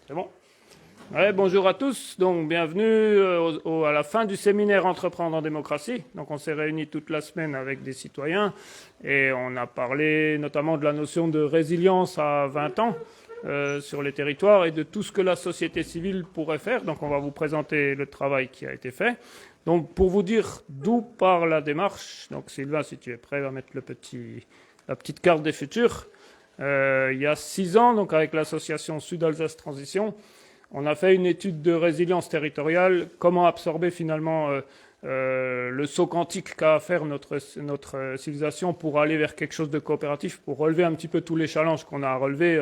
C'est bon. Ouais, bonjour à tous. Donc, bienvenue à la fin du séminaire Entreprendre en démocratie. Donc, on s'est réunis toute la semaine avec des citoyens et on a parlé notamment de la notion de résilience à 20 ans sur les territoires et de tout ce que la société civile pourrait faire. Donc, on va vous présenter le travail qui a été fait. Donc, pour vous dire d'où part la démarche, donc Sylvain, si tu es prêt, va mettre la petite carte des futurs. Il y a 6 ans, donc avec l'association Sud-Alsace Transition, on a fait une étude de résilience territoriale, comment absorber finalement le saut quantique qu'a à faire notre civilisation pour aller vers quelque chose de coopératif, pour relever un petit peu tous les challenges qu'on a à relever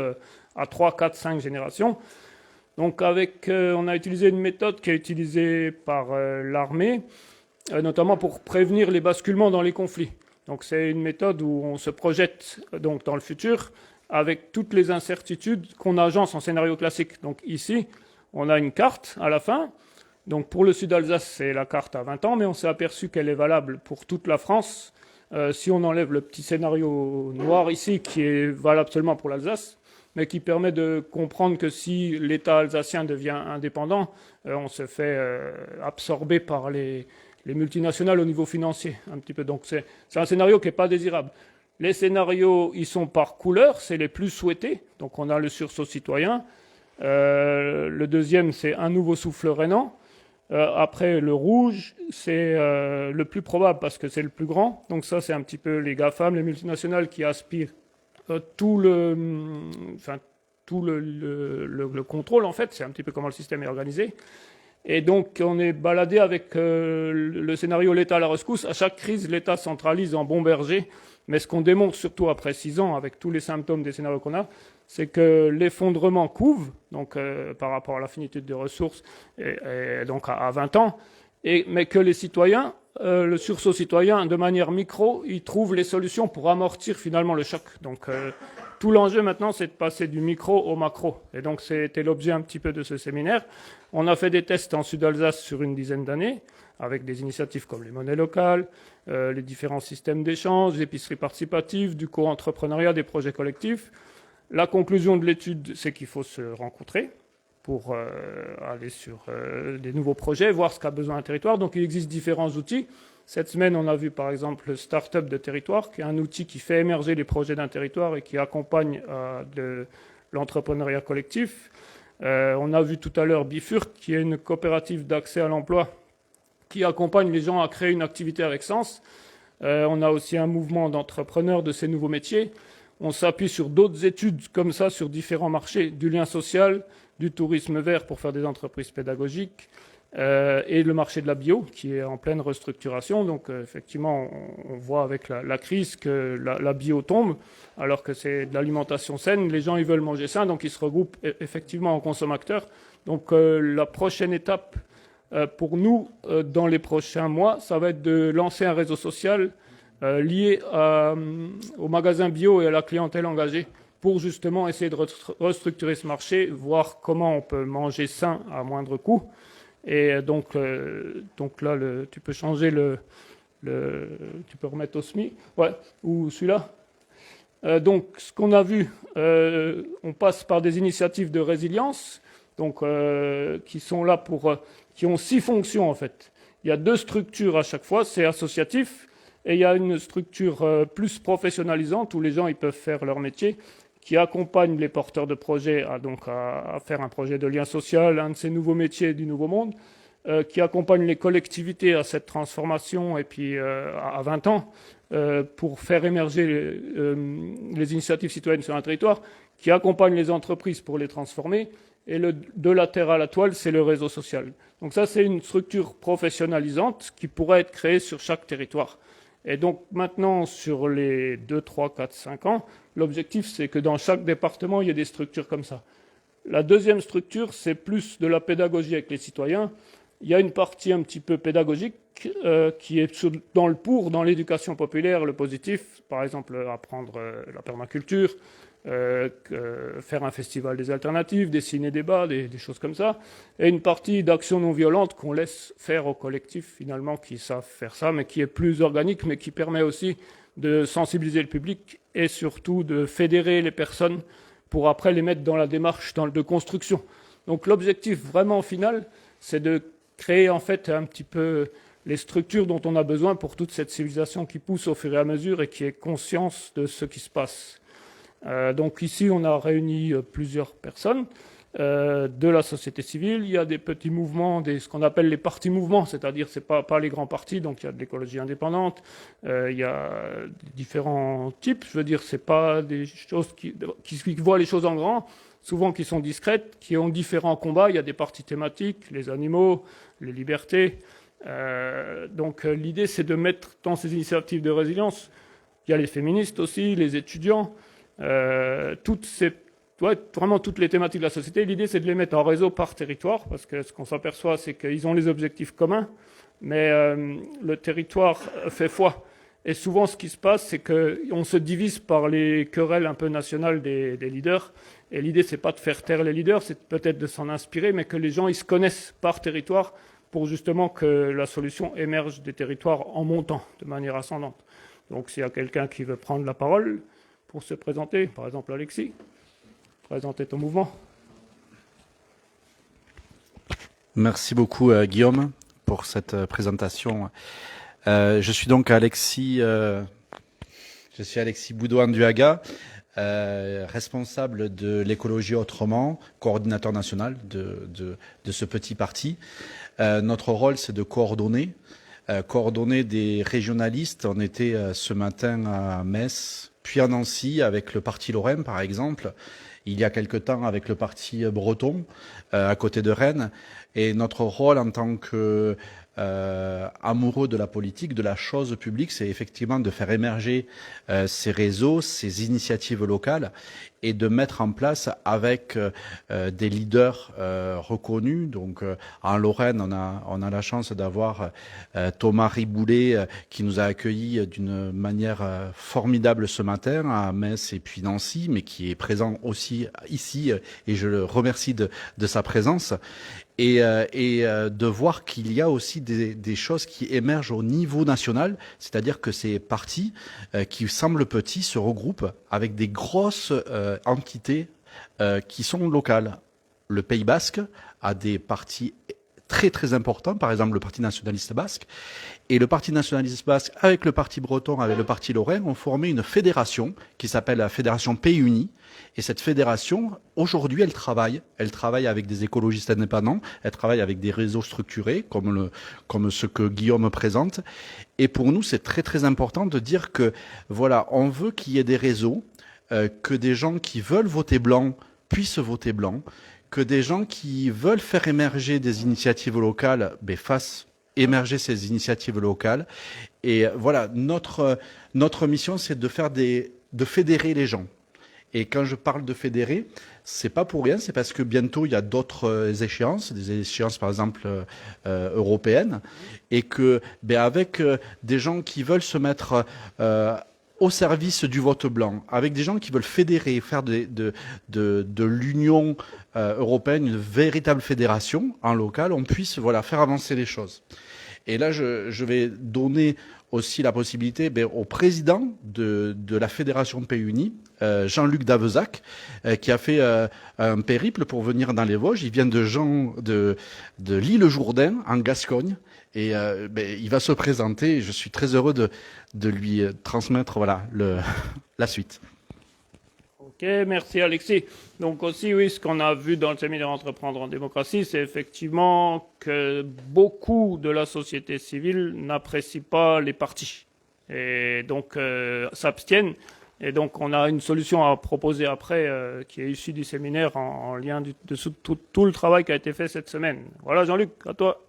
à 3, 4, 5 générations. Donc on a utilisé une méthode qui est utilisée par l'armée, notamment pour prévenir les basculements dans les conflits. Donc c'est une méthode où on se projette donc dans le futur avec toutes les incertitudes qu'on agence en scénario classique. Donc ici, on a une carte à la fin. Donc pour le Sud-Alsace, c'est la carte à 20 ans, mais on s'est aperçu qu'elle est valable pour toute la France. Si on enlève le petit scénario noir ici, qui est valable seulement pour l'Alsace, mais qui permet de comprendre que si l'État alsacien devient indépendant, on se fait absorber par les multinationales au niveau financier, un petit peu. Donc c'est un scénario qui n'est pas désirable. Les scénarios, ils sont par couleur, c'est les plus souhaités. Donc on a le sursaut citoyen. Le deuxième, c'est un nouveau souffle rhénan. Après, le rouge, c'est le plus probable parce que c'est le plus grand. Donc ça, c'est un petit peu les GAFAM, les multinationales qui aspirent tout le contrôle, en fait. C'est un petit peu comment le système est organisé. Et donc, on est baladé avec le scénario l'État à la rescousse. À chaque crise, l'État centralise en bon berger. Mais ce qu'on démontre surtout après 6 ans, avec tous les symptômes des scénarios qu'on a, c'est que l'effondrement couve, donc par rapport à la finitude des ressources, et donc à 20 ans, mais que les citoyens, le sursaut citoyen, de manière micro, ils trouvent les solutions pour amortir finalement le choc. Donc tout l'enjeu maintenant, c'est de passer du micro au macro. Et donc c'était l'objet un petit peu de ce séminaire. On a fait des tests en Sud-Alsace sur une dizaine d'années, avec des initiatives comme les monnaies locales, les différents systèmes d'échange, l'épicerie participative, du co-entrepreneuriat, des projets collectifs. La conclusion de l'étude, c'est qu'il faut se rencontrer pour aller sur des nouveaux projets, voir ce qu'a besoin un territoire. Donc il existe différents outils. Cette semaine, on a vu par exemple le Startup de territoire, qui est un outil qui fait émerger les projets d'un territoire et qui accompagne de l'entrepreneuriat collectif. On a vu tout à l'heure Bifurc, qui est une coopérative d'accès à l'emploi qui accompagne les gens à créer une activité avec sens. On a aussi un mouvement d'entrepreneurs de ces nouveaux métiers. On s'appuie sur d'autres études comme ça sur différents marchés, du lien social, du tourisme vert pour faire des entreprises pédagogiques, et le marché de la bio qui est en pleine restructuration. Donc effectivement, on voit avec la crise que la bio tombe, alors que c'est de l'alimentation saine. Les gens, ils veulent manger sain, donc ils se regroupent effectivement en consommateurs. Donc la prochaine étape pour nous, dans les prochains mois, ça va être de lancer un réseau social lié au magasin bio et à la clientèle engagée pour justement essayer de restructurer ce marché, voir comment on peut manger sain à moindre coût. Et donc là, tu peux changer tu peux remettre au SMI, ouais, ou celui-là. Donc ce qu'on a vu, on passe par des initiatives de résilience, donc qui sont là qui ont 6 fonctions en fait. Il y a 2 structures à chaque fois, c'est associatif, et il y a une structure plus professionnalisante où les gens ils peuvent faire leur métier, qui accompagne les porteurs de projets à faire un projet de lien social, un de ces nouveaux métiers du nouveau monde, qui accompagne les collectivités à cette transformation et puis à 20 ans pour faire émerger les initiatives citoyennes sur un territoire, qui accompagne les entreprises pour les transformer. Et de la terre à la toile, c'est le réseau social. Donc ça, c'est une structure professionnalisante qui pourrait être créée sur chaque territoire. Et donc maintenant, sur les 2, 3, 4, 5 ans, l'objectif, c'est que dans chaque département, il y ait des structures comme ça. La deuxième structure, c'est plus de la pédagogie avec les citoyens. Il y a une partie un petit peu pédagogique qui est dans l'éducation populaire, le positif, par exemple apprendre la permaculture, faire un festival des alternatives, des ciné-débats, des choses comme ça, et une partie d'action non violente qu'on laisse faire aux collectifs finalement qui savent faire ça, mais qui est plus organique, mais qui permet aussi de sensibiliser le public et surtout de fédérer les personnes pour après les mettre dans la démarche de construction. Donc l'objectif vraiment final, c'est de créer en fait un petit peu les structures dont on a besoin pour toute cette civilisation qui pousse au fur et à mesure et qui ait conscience de ce qui se passe. Donc ici, on a réuni plusieurs personnes de la société civile. Il y a des petits mouvements, ce qu'on appelle les partis mouvements, c'est-à-dire c'est pas les grands partis, donc il y a de l'écologie indépendante, il y a différents types. Je veux dire, c'est pas des choses qui voient les choses en grand, souvent qui sont discrètes, qui ont différents combats. Il y a des partis thématiques, les animaux, les libertés. Donc l'idée, c'est de mettre dans ces initiatives de résilience, il y a les féministes aussi, les étudiants, vraiment toutes les thématiques de la société. L'idée, c'est de les mettre en réseau par territoire, parce que ce qu'on s'aperçoit, c'est qu'ils ont les objectifs communs, mais le territoire fait foi. Et souvent, ce qui se passe, c'est qu'on se divise par les querelles un peu nationales des leaders. Et l'idée, c'est pas de faire taire les leaders, c'est peut-être de s'en inspirer, mais que les gens, ils se connaissent par territoire pour justement que la solution émerge des territoires en montant, de manière ascendante. Donc, s'il y a quelqu'un qui veut prendre la parole pour se présenter, par exemple Alexis, présenter ton mouvement. Merci beaucoup Guillaume pour cette présentation. Je suis donc Alexis Boudouin-Duhaga, responsable de l'écologie autrement, coordinateur national de ce petit parti. Notre rôle, c'est de coordonner des régionalistes. On était ce matin à Metz, puis à Nancy avec le parti Lorraine, par exemple. Il y a quelque temps avec le parti breton, à côté de Rennes. Et notre rôle en tant que amoureux de la politique, de la chose publique, c'est effectivement de faire émerger ces réseaux, ces initiatives locales et de mettre en place avec des leaders reconnus. Donc en Lorraine, on a la chance d'avoir Thomas Riboulet qui nous a accueillis d'une manière formidable ce matin à Metz et puis Nancy, mais qui est présent aussi ici et je le remercie de sa présence. Et de voir qu'il y a aussi des choses qui émergent au niveau national, c'est-à-dire que ces partis qui semblent petits se regroupent avec des grosses entités qui sont locales. Le Pays Basque a des partis très très importants, par exemple le Parti nationaliste basque, et le Parti nationaliste basque avec le Parti breton, avec le Parti lorrain, ont formé une fédération qui s'appelle la Fédération Pays Unis. Et cette fédération, aujourd'hui, elle travaille avec des écologistes indépendants, elle travaille avec des réseaux structurés, comme ce que Guillaume présente. Et pour nous, c'est très très important de dire que, voilà, on veut qu'il y ait des réseaux, que des gens qui veulent voter blanc puissent voter blanc, que des gens qui veulent faire émerger des initiatives locales fassent émerger ces initiatives locales. Et voilà, notre mission, c'est de fédérer les gens. Et quand je parle de fédérer, c'est pas pour rien, c'est parce que bientôt il y a d'autres échéances, des échéances par exemple européennes, et que avec des gens qui veulent se mettre au service du vote blanc, avec des gens qui veulent fédérer, faire de l'Union européenne une véritable fédération en local, on puisse faire avancer les choses. Et là, je vais donner aussi la possibilité au président de la Fédération Pays Unis, Jean-Luc Davezac, qui a fait un périple pour venir dans les Vosges. Il vient de l'île Jourdain, en Gascogne, et il va se présenter. Je suis très heureux de lui transmettre la suite. Ok, merci Alexis. Donc aussi, oui, ce qu'on a vu dans le séminaire Entreprendre en démocratie, c'est effectivement que beaucoup de la société civile n'apprécie pas les partis et donc s'abstiennent. Et donc on a une solution à proposer après qui est issue du séminaire en lien de tout le travail qui a été fait cette semaine. Voilà Jean-Luc, à toi.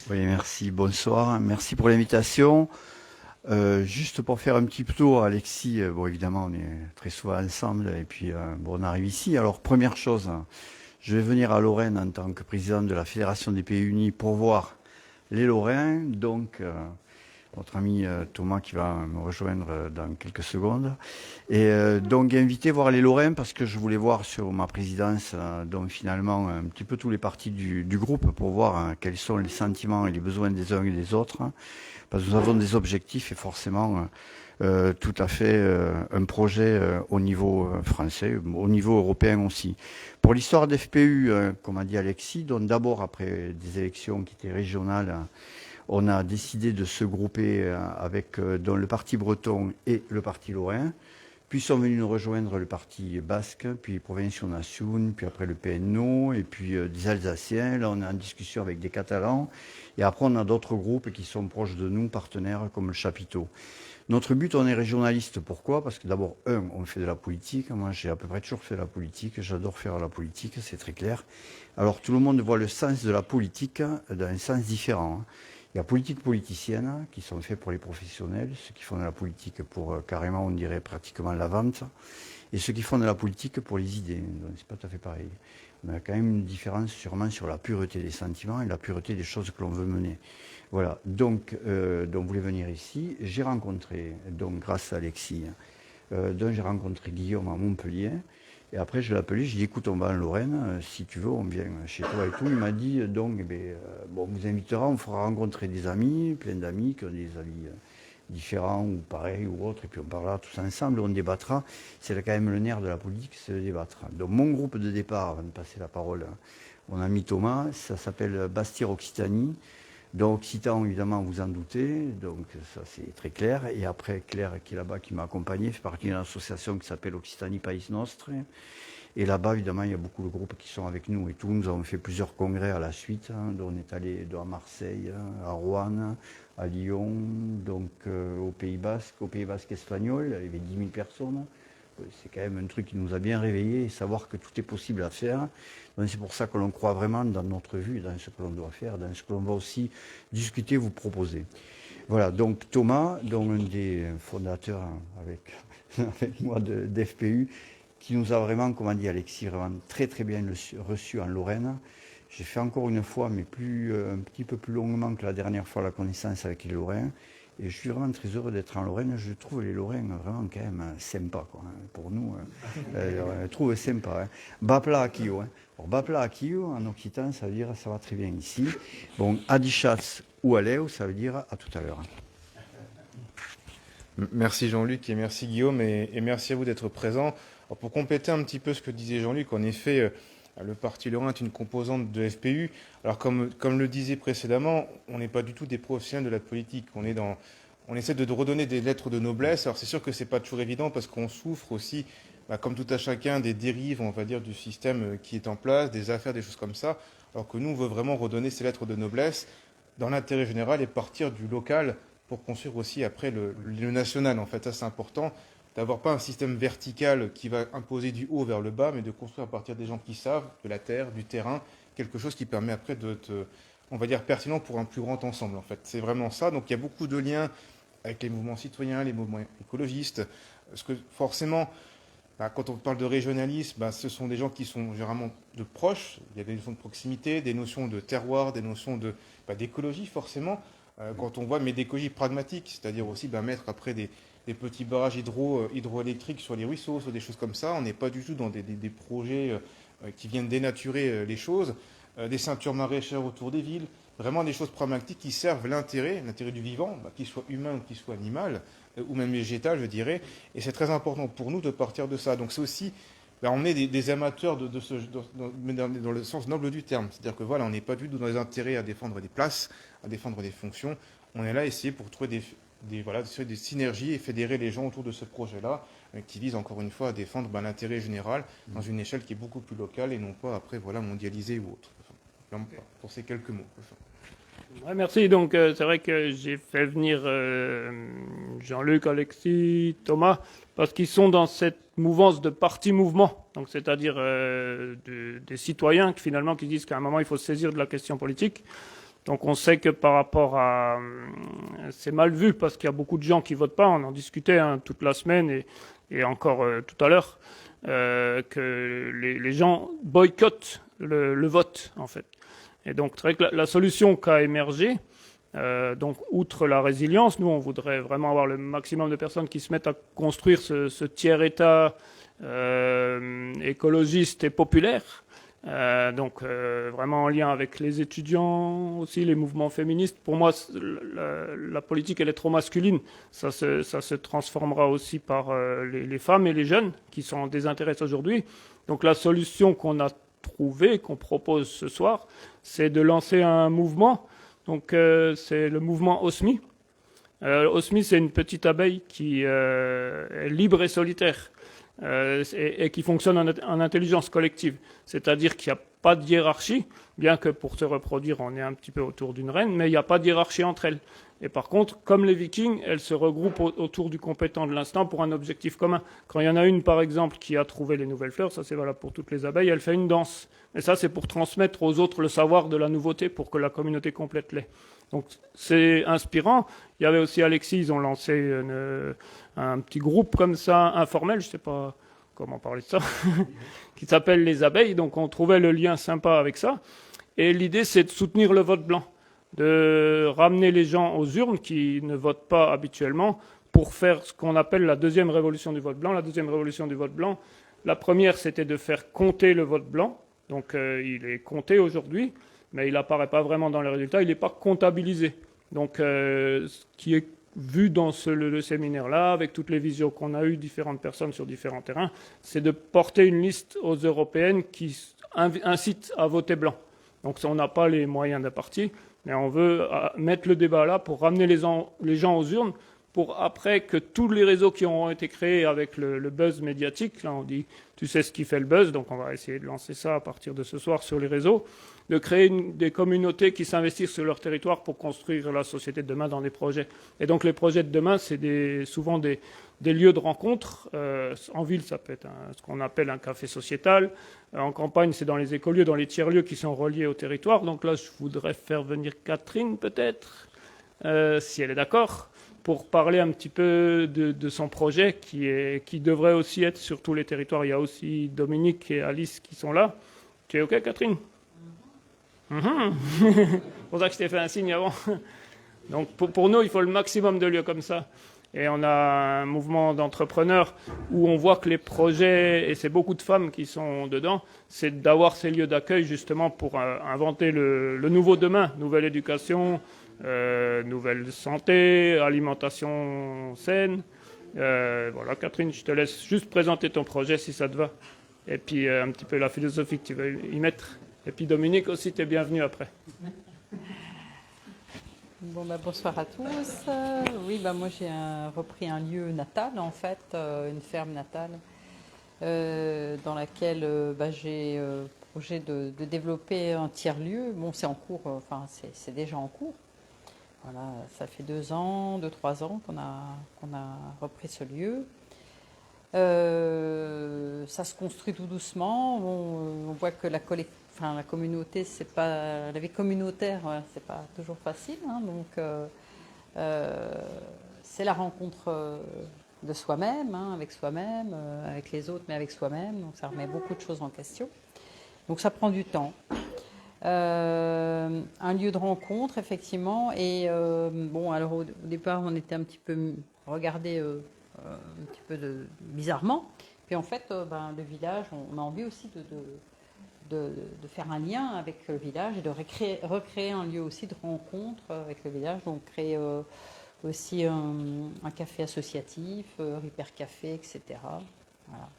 Oui, merci, bonsoir, merci pour l'invitation. Juste pour faire un petit tour, Alexis, évidemment, on est très souvent ensemble et puis on arrive ici. Alors, première chose, je vais venir à Lorraine en tant que président de la Fédération des Pays Unis pour voir les Lorrains. Donc, notre ami Thomas qui va me rejoindre dans quelques secondes. Et donc, invité voir les Lorrains parce que je voulais voir sur ma présidence, donc finalement, un petit peu tous les partis du groupe pour voir quels sont les sentiments et les besoins des uns et des autres. Parce que nous avons des objectifs et forcément, tout à fait un projet au niveau français, au niveau européen aussi. Pour l'histoire d'FPU, comme a dit Alexis, donc d'abord après des élections qui étaient régionales, on a décidé de se grouper avec dans le parti breton et le parti lorrain. Puis sont venus nous rejoindre le parti basque, puis Provincial Nation, puis après le PNO, et puis des Alsaciens. Là, on est en discussion avec des Catalans. Et après, on a d'autres groupes qui sont proches de nous, partenaires, comme le Chapiteau. Notre but, on est régionaliste. Pourquoi? Parce que d'abord, on fait de la politique. Moi, j'ai à peu près toujours fait de la politique. J'adore faire la politique, c'est très clair. Alors, tout le monde voit le sens de la politique dans un sens différent. Il y a politique politicienne qui sont faits pour les professionnels, ceux qui font de la politique pour carrément, on dirait pratiquement la vente, et ceux qui font de la politique pour les idées. Donc c'est pas tout à fait pareil. On a quand même une différence sûrement sur la pureté des sentiments et la pureté des choses que l'on veut mener. Voilà. Donc vous voulez venir ici. J'ai rencontré, donc grâce à Alexis, j'ai rencontré Guillaume à Montpellier. Et après, je l'ai appelé, j'ai dit, écoute, on va en Lorraine, si tu veux, on vient chez toi et tout. Il m'a dit, donc, bon, on vous invitera, on fera rencontrer des amis, plein d'amis qui ont des avis différents ou pareils ou autres, et puis on parlera tous ensemble, on débattra. C'est quand même le nerf de la politique, c'est de débattre. Donc, mon groupe de départ, avant de passer la parole, mon ami Thomas, ça s'appelle Bastir Occitanie. Donc, Occitan, évidemment, vous en doutez, donc ça c'est très clair. Et après, Claire, qui est là-bas, qui m'a accompagné, fait partie d'une association qui s'appelle Occitanie Pays Nostre. Et là-bas, évidemment, il y a beaucoup de groupes qui sont avec nous et tout. Nous avons fait plusieurs congrès à la suite. On est allé à Marseille, à Rouen, à Lyon, donc au Pays Basque espagnol. Il y avait 10 000 personnes. C'est quand même un truc qui nous a bien réveillés, et savoir que tout est possible à faire. Donc c'est pour ça que l'on croit vraiment dans notre vue, dans ce que l'on doit faire, dans ce que l'on va aussi discuter, vous proposer. Voilà, donc Thomas, donc un des fondateurs avec moi d'FPU, qui nous a vraiment, comme a dit Alexis, vraiment très très bien reçu en Lorraine. J'ai fait encore une fois, mais un petit peu plus longuement que la dernière fois, la connaissance avec les Lorrains. Et je suis vraiment très heureux d'être en Lorraine. Je trouve les Lorrains vraiment quand même sympas, quoi, hein, pour nous. Je trouve sympa. Hein. Bapla Akio. Hein. Alors, Bapla Akio, en occitan, ça veut dire ça va très bien ici. Bon, Adichatz ou Aléo, ça veut dire à tout à l'heure. Merci Jean-Luc et merci Guillaume et merci à vous d'être présents. Alors, pour compléter un petit peu ce que disait Jean-Luc, en effet, le Parti Lorrain est une composante de FPU. Alors comme le disait précédemment, on n'est pas du tout des professionnels de la politique. On essaie de redonner des lettres de noblesse. Alors c'est sûr que c'est pas toujours évident parce qu'on souffre aussi, comme tout à chacun, des dérives, on va dire, du système qui est en place, des affaires, des choses comme ça. Alors que nous, on veut vraiment redonner ces lettres de noblesse dans l'intérêt général et partir du local pour construire aussi après le national. En fait, ça c'est important. D'avoir pas un système vertical qui va imposer du haut vers le bas, mais de construire à partir des gens qui savent, de la terre, du terrain, quelque chose qui permet après on va dire, pertinent pour un plus grand ensemble, en fait. C'est vraiment ça. Donc il y a beaucoup de liens avec les mouvements citoyens, les mouvements écologistes, parce que forcément, quand on parle de régionalisme, ce sont des gens qui sont généralement de proches. Il y a des notions de proximité, des notions de terroir, des notions d'écologie, forcément. Quand on voit, mais d'écologie pragmatique, c'est-à-dire aussi mettre après des petits barrages hydroélectriques sur les ruisseaux, sur des choses comme ça. On n'est pas du tout dans des projets qui viennent dénaturer les choses, des ceintures maraîchères autour des villes, vraiment des choses pragmatiques qui servent l'intérêt du vivant, qu'il soit humain ou qu'il soit animal, ou même végétal, je dirais. Et c'est très important pour nous de partir de ça. Donc c'est aussi, on est des amateurs dans le sens noble du terme. C'est-à-dire que voilà, on n'est pas du tout dans les intérêts à défendre des places, à défendre des fonctions. On est là essayer pour trouver des synergies et fédérer les gens autour de ce projet-là qui vise encore une fois à défendre l'intérêt général dans une échelle qui est beaucoup plus locale et non pas après mondialisée ou autre. Pour ces quelques mots. Ouais, merci. Donc c'est vrai que j'ai fait venir Jean-Luc, Alexis, Thomas parce qu'ils sont dans cette mouvance de parti-mouvement. Donc c'est-à-dire des citoyens qui disent qu'à un moment il faut se saisir de la question politique. Donc on sait que par rapport à... c'est mal vu parce qu'il y a beaucoup de gens qui votent pas. On en discutait toute la semaine et encore tout à l'heure que les gens boycottent le vote en fait. Et donc c'est vrai que la solution qu'a émergé, donc outre la résilience, nous on voudrait vraiment avoir le maximum de personnes qui se mettent à construire ce tiers-État écologiste et populaire. Vraiment en lien avec les étudiants aussi, les mouvements féministes. Pour moi, la politique, elle est trop masculine. Ça se transformera aussi par les femmes et les jeunes qui s'en désintéressent aujourd'hui. Donc la solution qu'on a trouvée, qu'on propose ce soir, c'est de lancer un mouvement. Donc c'est le mouvement OSMI. OSMI, c'est une petite abeille qui est libre et solitaire. Et qui fonctionne en intelligence collective. C'est-à-dire qu'il n'y a pas de hiérarchie, bien que pour se reproduire, on est un petit peu autour d'une reine, mais il n'y a pas de hiérarchie entre elles. Et par contre, comme les Vikings, elles se regroupent autour du compétent de l'instant pour un objectif commun. Quand il y en a une, par exemple, qui a trouvé les nouvelles fleurs, ça c'est valable pour toutes les abeilles, elle fait une danse. Et ça, c'est pour transmettre aux autres le savoir de la nouveauté pour que la communauté complète l'ait. Donc c'est inspirant. Il y avait aussi Alexis, ils ont lancé un petit groupe comme ça, informel, je ne sais pas comment parler de ça, qui s'appelle Les Abeilles. Donc on trouvait le lien sympa avec ça. Et l'idée, c'est de soutenir le vote blanc, de ramener les gens aux urnes qui ne votent pas habituellement pour faire ce qu'on appelle la deuxième révolution du vote blanc. La deuxième révolution du vote blanc, la première, c'était de faire compter le vote blanc. Donc il est compté aujourd'hui, mais il n'apparaît pas vraiment dans les résultats, il n'est pas comptabilisé. Donc ce qui est vu dans le séminaire-là, avec toutes les visions qu'on a eues, différentes personnes sur différents terrains, c'est de porter une liste aux européennes qui incite à voter blanc. Donc on n'a pas les moyens d'un parti, mais on veut mettre le débat là pour ramener les gens aux urnes, pour après que tous les réseaux qui ont été créés avec le buzz médiatique, là on dit tu sais ce qui fait le buzz, donc on va essayer de lancer ça à partir de ce soir sur les réseaux, de créer des communautés qui s'investissent sur leur territoire pour construire la société de demain dans des projets. Et donc les projets de demain, c'est souvent des lieux de rencontre. En ville, ça peut être ce qu'on appelle un café sociétal. En campagne, c'est dans les écolieux, dans les tiers-lieux qui sont reliés au territoire. Donc là, je voudrais faire venir Catherine, peut-être, si elle est d'accord, pour parler un petit peu de son projet qui devrait aussi être sur tous les territoires. Il y a aussi Dominique et Alice qui sont là. Tu es OK, Catherine? C'est pour ça que je t'ai fait un signe avant. Donc pour nous, il faut le maximum de lieux comme ça. Et on a un mouvement d'entrepreneurs où on voit que les projets, et c'est beaucoup de femmes qui sont dedans, c'est d'avoir ces lieux d'accueil justement pour inventer le nouveau demain. Nouvelle éducation, nouvelle santé, alimentation saine. Voilà, Catherine, je te laisse juste présenter ton projet si ça te va. Et puis un petit peu la philosophie que tu veux y mettre. Et puis Dominique aussi, tu es bienvenue après. Bon, bonsoir à tous. Oui, moi j'ai repris un lieu natal, en fait, une ferme natale, dans laquelle j'ai projet de développer un tiers-lieu. Bon, c'est en cours, c'est déjà en cours. Voilà, ça fait 2 ans, 3 ans qu'on a repris ce lieu. Ça se construit tout doucement. On voit que la communauté, c'est pas la vie communautaire, c'est pas toujours facile. Donc c'est la rencontre de soi-même, avec les autres, mais avec soi-même. Donc ça remet beaucoup de choses en question. Donc ça prend du temps. Un lieu de rencontre, effectivement. Et alors au départ, on était un petit peu regardé un petit peu bizarrement. Puis en fait, le village, on a envie aussi de faire un lien avec le village et de recréer un lieu aussi de rencontre avec le village. Donc créer aussi un café associatif, Ripper Café, etc. Voilà.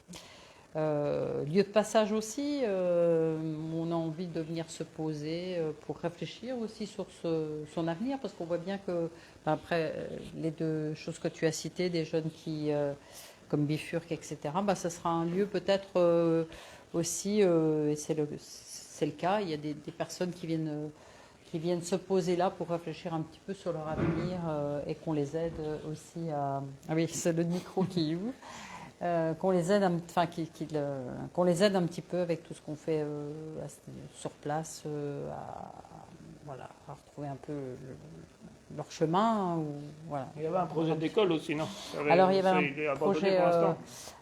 Lieu de passage aussi, on a envie de venir se poser pour réfléchir aussi sur son avenir, parce qu'on voit bien que, après les 2 choses que tu as citées, des jeunes qui, comme Bifurque, etc., ce sera un lieu peut-être aussi, et c'est le cas, il y a des personnes qui viennent se poser là pour réfléchir un petit peu sur leur avenir et qu'on les aide aussi à... Ah oui, c'est le micro qui ouvre. Qu'on les aide, qu'on les aide un petit peu avec tout ce qu'on fait sur place, à retrouver un peu leur chemin. Voilà. Il y avait un projet d'école aussi, non? Alors il y avait un projet,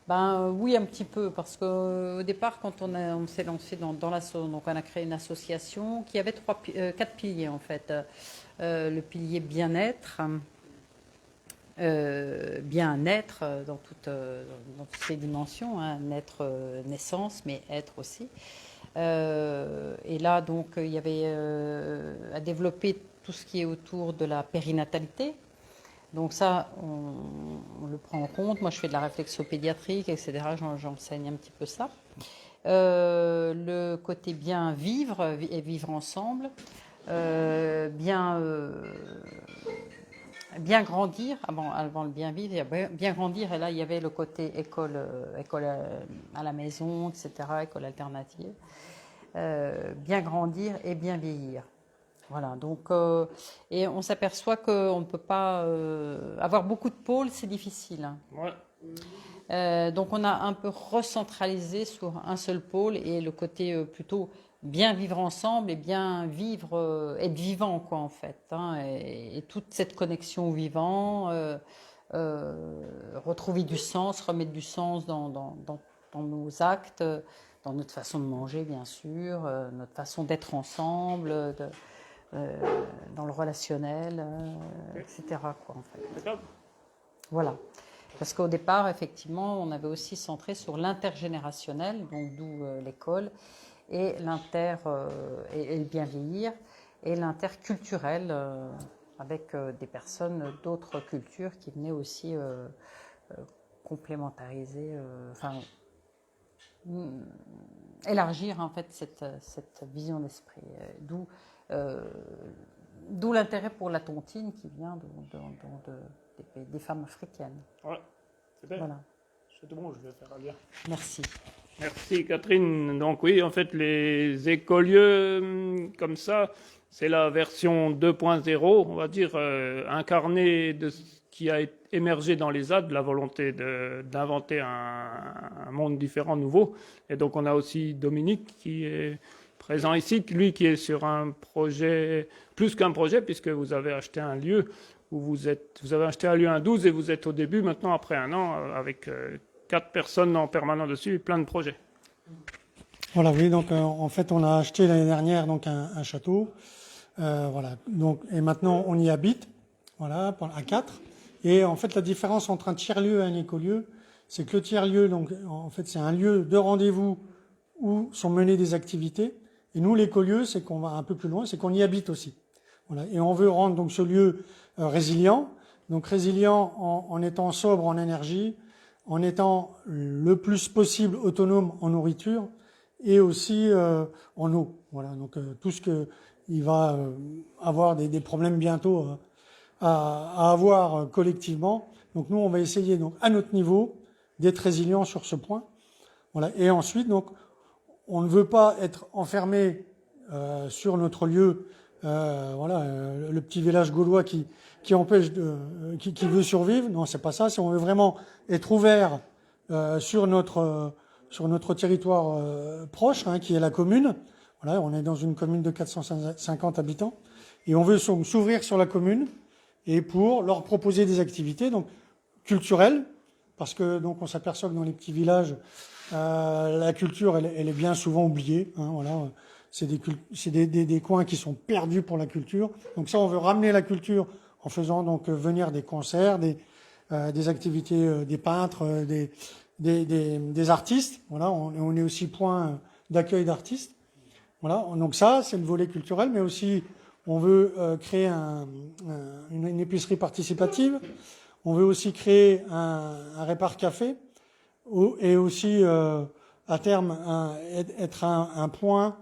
oui, un petit peu, parce qu'au départ, quand on s'est lancé dans l'asso, donc on a créé une association qui avait 4 piliers en fait. Le pilier bien-être. Bien-être dans toutes ses dimensions, naître, naissance, mais être aussi. Et là, donc, il y avait à développer tout ce qui est autour de la périnatalité. Donc ça, on le prend en compte. Moi, je fais de la réflexion pédiatrique, etc. J'enseigne un petit peu ça. Le côté bien vivre et vivre ensemble, bien grandir, avant le bien vivre, il y a bien grandir, et là il y avait le côté école à la maison, etc., école alternative, bien grandir et bien vieillir. Voilà, donc, et on s'aperçoit qu'on ne peut pas avoir beaucoup de pôles, c'est difficile. Ouais. Donc on a un peu recentralisé sur un seul pôle et le côté plutôt bien vivre ensemble et bien vivre, être vivant quoi en fait, hein, et toute cette connexion au vivant, retrouver du sens, remettre du sens dans nos actes, dans notre façon de manger bien sûr, notre façon d'être ensemble, dans le relationnel, etc. quoi en fait. D'accord. Voilà. Parce qu'au départ, effectivement, on avait aussi centré sur l'intergénérationnel, donc d'où l'école, et et le bien vieillir, et l'interculturel, avec des personnes d'autres cultures qui venaient aussi complémentariser, élargir en fait cette vision d'esprit. D'où l'intérêt pour la tontine qui vient des femmes africaines. Ouais, c'est bien. Voilà. C'est bon, je vais faire un lien. Merci. Merci Catherine. Donc oui, en fait, les écolieux comme ça, c'est la version 2.0, on va dire, incarnée de ce qui a émergé dans les ZAD, la volonté d'inventer un monde différent, nouveau. Et donc on a aussi Dominique qui est présent ici, lui qui est sur un projet, plus qu'un projet, puisque vous avez acheté un lieu, où vous avez acheté un lieu un 12 et vous êtes au début, maintenant après un an, avec 4 personnes en permanent dessus et plein de projets. Voilà, oui, donc en fait on a acheté l'année dernière donc un château, voilà, donc et maintenant on y habite, voilà, à 4. Et en fait la différence entre un tiers-lieu et un écolieu, c'est que le tiers-lieu, donc en fait c'est un lieu de rendez-vous où sont menées des activités, et nous l'écolieu, c'est qu'on va un peu plus loin, c'est qu'on y habite aussi. Voilà, et on veut rendre donc ce lieu résilient, donc résilient en étant sobre en énergie, en étant le plus possible autonome en nourriture et aussi en eau. Voilà, donc tout ce que il va avoir des problèmes bientôt à avoir collectivement. Donc nous, on va essayer donc à notre niveau d'être résilient sur ce point. Voilà, et ensuite donc on ne veut pas être enfermé sur notre lieu. Le petit village gaulois qui empêche qui veut survivre. Non, c'est pas ça. C'est on veut vraiment être ouvert sur notre territoire proche, hein, qui est la commune. Voilà, on est dans une commune de 450 habitants et on veut s'ouvrir sur la commune et pour leur proposer des activités donc culturelles, parce que donc on s'aperçoit que dans les petits villages la culture elle est bien souvent oubliée. Hein, voilà. C'est des coins qui sont perdus pour la culture. Donc ça, on veut ramener la culture en faisant donc venir des concerts, des activités, des peintres, des artistes. Voilà, on est aussi point d'accueil d'artistes. Voilà, donc ça, c'est le volet culturel, mais aussi on veut créer une épicerie participative. On veut aussi créer un répart café et aussi à terme être un point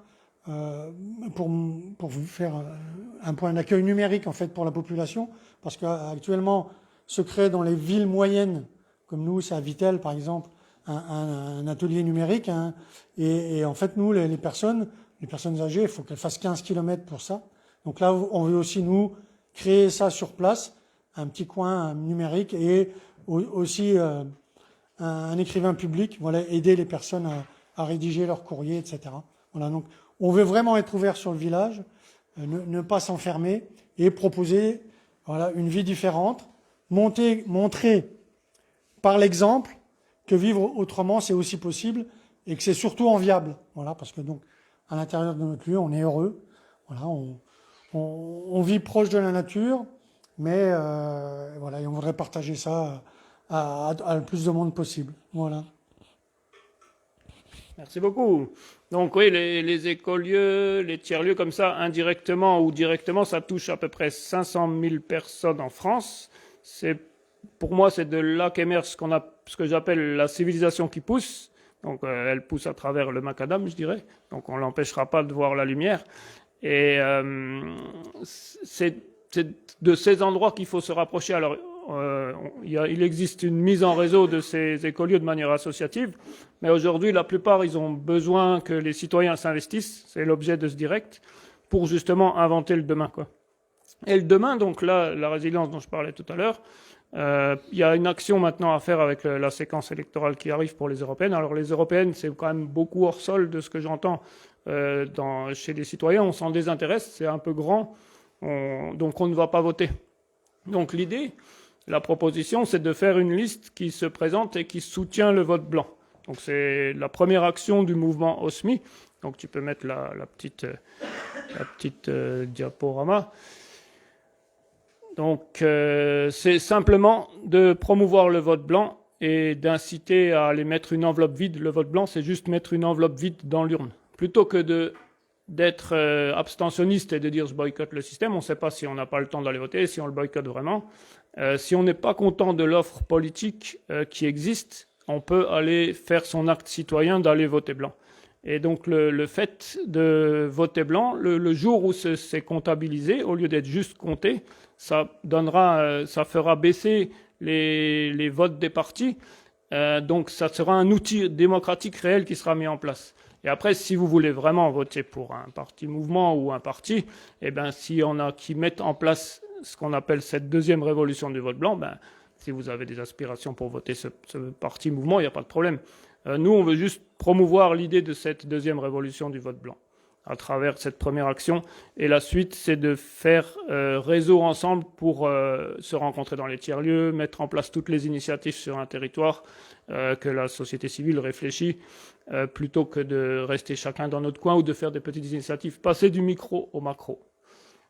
pour faire un point d'accueil numérique en fait pour la population, parce qu'actuellement se crée dans les villes moyennes comme nous, c'est à Vittel par exemple, un atelier numérique, hein, et en fait nous les personnes âgées, il faut qu'elles fassent 15 km pour ça. Donc là on veut aussi nous créer ça sur place, un petit coin numérique, et aussi un écrivain public, voilà, aider les personnes à rédiger leur courrier, etc. Voilà, donc on veut vraiment être ouvert sur le village, ne pas s'enfermer et proposer voilà, une vie différente, montrer par l'exemple que vivre autrement c'est aussi possible et que c'est surtout enviable. Voilà, parce que donc à l'intérieur de notre lieu on est heureux, voilà, on vit proche de la nature, mais voilà, et on voudrait partager ça à le plus de monde possible. Voilà. Merci beaucoup. Donc oui, les écolieux, les tiers-lieux comme ça, indirectement ou directement, ça touche à peu près 500 000 personnes en France. Pour moi, c'est de là qu'émerge ce que j'appelle la civilisation qui pousse. Donc elle pousse à travers le macadam, je dirais. Donc on l'empêchera pas de voir la lumière. Et c'est de ces endroits qu'il faut se rapprocher. Alors il existe une mise en réseau de ces écolieux de manière associative, mais aujourd'hui la plupart ils ont besoin que les citoyens s'investissent, c'est l'objet de ce direct, pour justement inventer le demain, quoi. Et le demain, donc là, la résilience dont je parlais tout à l'heure, il y a une action maintenant à faire avec la séquence électorale qui arrive pour les européennes. Alors les européennes, c'est quand même beaucoup hors sol de ce que j'entends chez les citoyens. On s'en désintéresse, c'est un peu grand, donc on ne va pas voter. Donc l'idée, la proposition, c'est de faire une liste qui se présente et qui soutient le vote blanc. Donc c'est la première action du mouvement OSMI. Donc tu peux mettre la petite diaporama. Donc c'est simplement de promouvoir le vote blanc et d'inciter à aller mettre une enveloppe vide. Le vote blanc, c'est juste mettre une enveloppe vide dans l'urne. Plutôt que d'être abstentionniste et de dire je boycotte le système, on ne sait pas si on n'a pas le temps d'aller voter, si on le boycotte vraiment. Si on n'est pas content de l'offre politique qui existe, on peut aller faire son acte citoyen d'aller voter blanc. Et donc le fait de voter blanc, le jour où c'est comptabilisé, au lieu d'être juste compté, ça fera baisser les votes des partis. Donc ça sera un outil démocratique réel qui sera mis en place. Et après, si vous voulez vraiment voter pour un parti mouvement ou un parti, eh ben, s'il y en a qui mettent en place ce qu'on appelle cette deuxième révolution du vote blanc, ben, si vous avez des aspirations pour voter ce parti mouvement, il n'y a pas de problème. Nous, on veut juste promouvoir l'idée de cette deuxième révolution du vote blanc à travers cette première action. Et la suite, c'est de faire réseau ensemble pour se rencontrer dans les tiers-lieux, mettre en place toutes les initiatives sur un territoire, que la société civile réfléchit, plutôt que de rester chacun dans notre coin ou de faire des petites initiatives. Passer du micro au macro.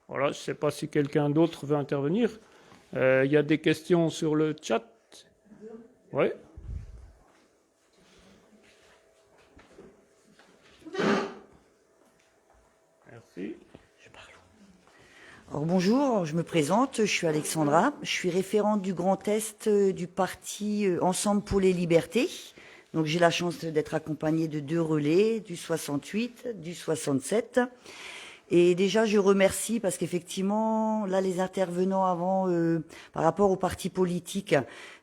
Voilà, je ne sais pas si quelqu'un d'autre veut intervenir. Il y a des questions sur le chat. Oui. Merci. Alors bonjour, je me présente, je suis Alexandra, je suis référente du Grand Est du parti Ensemble pour les libertés. Donc j'ai la chance d'être accompagnée de 2 relais, du 68, du 67. Et déjà je remercie parce qu'effectivement, là les intervenants avant, par rapport aux partis politiques,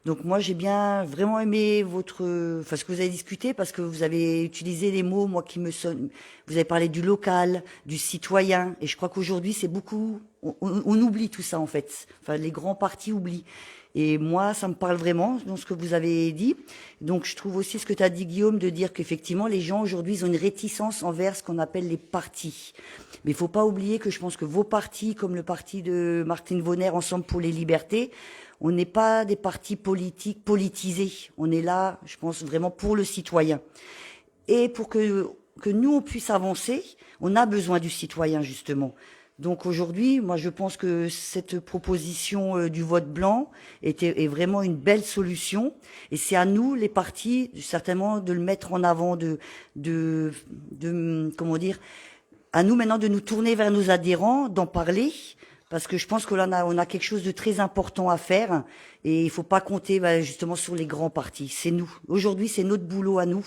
donc moi j'ai bien vraiment aimé ce que vous avez discuté parce que vous avez utilisé les mots, moi qui me sonnent, vous avez parlé du local, du citoyen, et je crois qu'aujourd'hui c'est beaucoup, on oublie tout ça en fait, enfin les grands partis oublient. Et moi, ça me parle vraiment dans ce que vous avez dit. Donc, je trouve aussi ce que tu as dit, Guillaume, de dire qu'effectivement, les gens aujourd'hui, ils ont une réticence envers ce qu'on appelle les partis. Mais il faut pas oublier que je pense que vos partis, comme le parti de Martine Vonner, Ensemble pour les libertés, on n'est pas des partis politiques politisés. On est là, je pense, vraiment pour le citoyen. Et pour que nous, on puisse avancer, on a besoin du citoyen, justement. Donc aujourd'hui, moi je pense que cette proposition du vote blanc est vraiment une belle solution, et c'est à nous les partis certainement de le mettre en avant, comment dire, à nous maintenant de nous tourner vers nos adhérents, d'en parler, parce que je pense que là on a quelque chose de très important à faire, et il faut pas compter justement sur les grands partis. C'est nous. Aujourd'hui, c'est notre boulot à nous,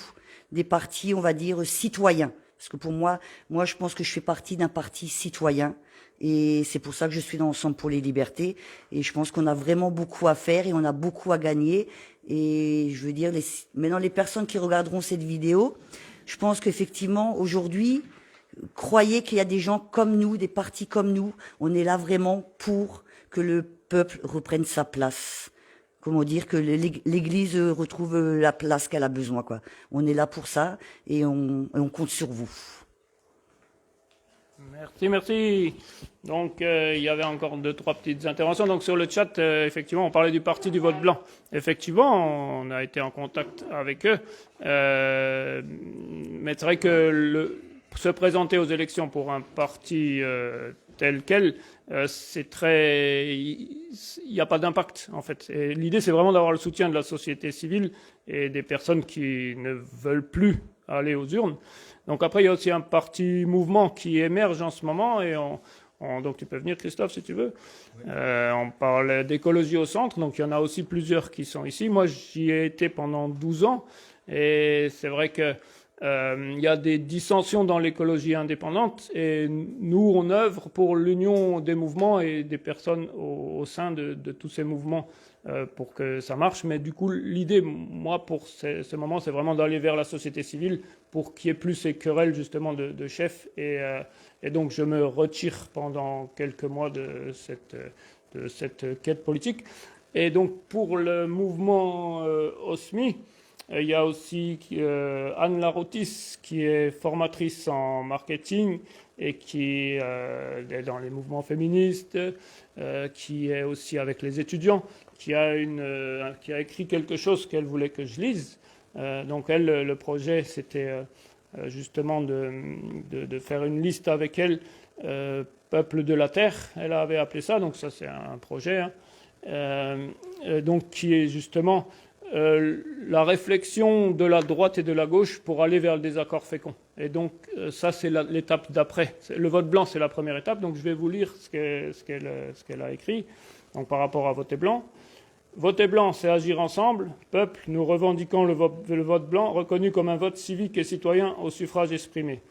des partis, on va dire citoyens. Parce que pour moi, je pense que je fais partie d'un parti citoyen, et c'est pour ça que je suis dans Ensemble pour les libertés. Et je pense qu'on a vraiment beaucoup à faire et on a beaucoup à gagner. Et je veux dire, maintenant les personnes qui regarderont cette vidéo, je pense qu'effectivement aujourd'hui, croyez qu'il y a des gens comme nous, des partis comme nous. On est là vraiment pour que le peuple reprenne sa place. Comment dire, que l'Église retrouve la place qu'elle a besoin, quoi. On est là pour ça et on compte sur vous. Merci. Donc, il y avait encore 2-3 petites interventions. Donc, sur le chat, effectivement, on parlait du parti du vote blanc. Effectivement, on a été en contact avec eux. Mais c'est vrai que se présenter aux élections pour un parti tel quel, il n'y a pas d'impact en fait. Et l'idée, c'est vraiment d'avoir le soutien de la société civile et des personnes qui ne veulent plus aller aux urnes. Donc après, il y a aussi un parti mouvement qui émerge en ce moment, et donc tu peux venir, Christophe, si tu veux. On parle d'écologie au centre, donc il y en a aussi plusieurs qui sont ici. Moi, j'y ai été pendant 12 ans, et c'est vrai que il y a des dissensions dans l'écologie indépendante, et nous, on œuvre pour l'union des mouvements et des personnes au sein de tous ces mouvements pour que ça marche. Mais du coup, l'idée, moi, pour ce moment, c'est vraiment d'aller vers la société civile pour qu'il y ait plus ces querelles, justement, de chefs. Et donc, je me retire pendant quelques mois de cette quête politique. Et donc, pour le mouvement OSMI, il y a aussi Anne Larotis, qui est formatrice en marketing et qui est dans les mouvements féministes, qui est aussi avec les étudiants, qui a écrit quelque chose qu'elle voulait que je lise. Donc elle, le projet, c'était justement de faire une liste avec elle, Peuple de la Terre, elle avait appelé ça, donc ça c'est un projet, donc qui est justement la réflexion de la droite et de la gauche pour aller vers le désaccord fécond. Et donc ça c'est l'étape d'après. Le vote blanc c'est la première étape, donc je vais vous lire ce qu'elle a écrit donc, par rapport à voter blanc. Voter blanc, c'est agir ensemble. Peuple, nous revendiquons le vote blanc, reconnu comme un vote civique et citoyen au suffrage exprimé.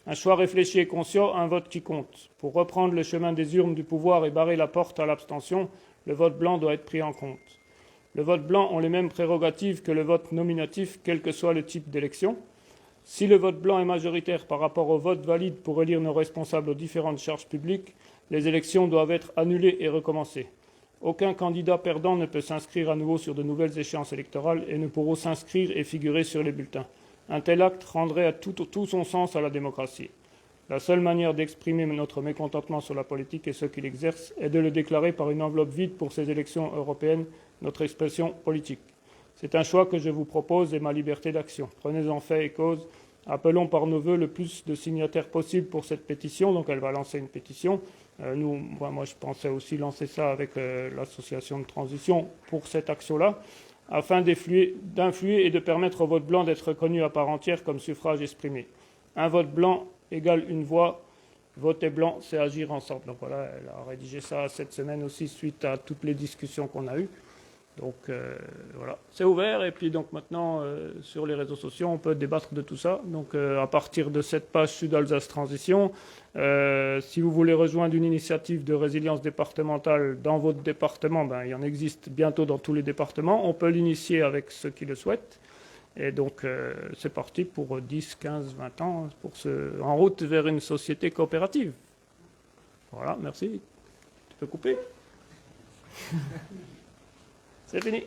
Un choix réfléchi et conscient, un vote qui compte. Pour reprendre le chemin des urnes du pouvoir et barrer la porte à l'abstention, le vote blanc doit être pris en compte. Le vote blanc ont les mêmes prérogatives que le vote nominatif, quel que soit le type d'élection. Si le vote blanc est majoritaire par rapport au vote valide pour élire nos responsables aux différentes charges publiques, les élections doivent être annulées et recommencer. Aucun candidat perdant ne peut s'inscrire à nouveau sur de nouvelles échéances électorales et ne pourront s'inscrire et figurer sur les bulletins. Un tel acte rendrait tout son sens à la démocratie. La seule manière d'exprimer notre mécontentement sur la politique et ceux qui l'exercent est de le déclarer par une enveloppe vide pour ces élections européennes, notre expression politique. C'est un choix que je vous propose et ma liberté d'action. Prenez-en fait et cause. Appelons par nos voeux le plus de signataires possible pour cette pétition. Donc elle va lancer une pétition. Moi, je pensais aussi lancer ça avec l'association de transition pour cette action-là, afin d'influer et de permettre au vote blanc d'être reconnu à part entière comme suffrage exprimé. Un vote blanc égale une voix. Voter blanc, c'est agir ensemble. Donc voilà, elle a rédigé ça cette semaine aussi suite à toutes les discussions qu'on a eues. Donc voilà, c'est ouvert. Et puis donc maintenant, sur les réseaux sociaux, on peut débattre de tout ça. Donc à partir de cette page Sud Alsace Transition, si vous voulez rejoindre une initiative de résilience départementale dans votre département, il y en existe bientôt dans tous les départements. On peut l'initier avec ceux qui le souhaitent. Et donc c'est parti pour 10, 15, 20 ans en route vers une société coopérative. Voilà, merci. Tu peux couper. C'est fini.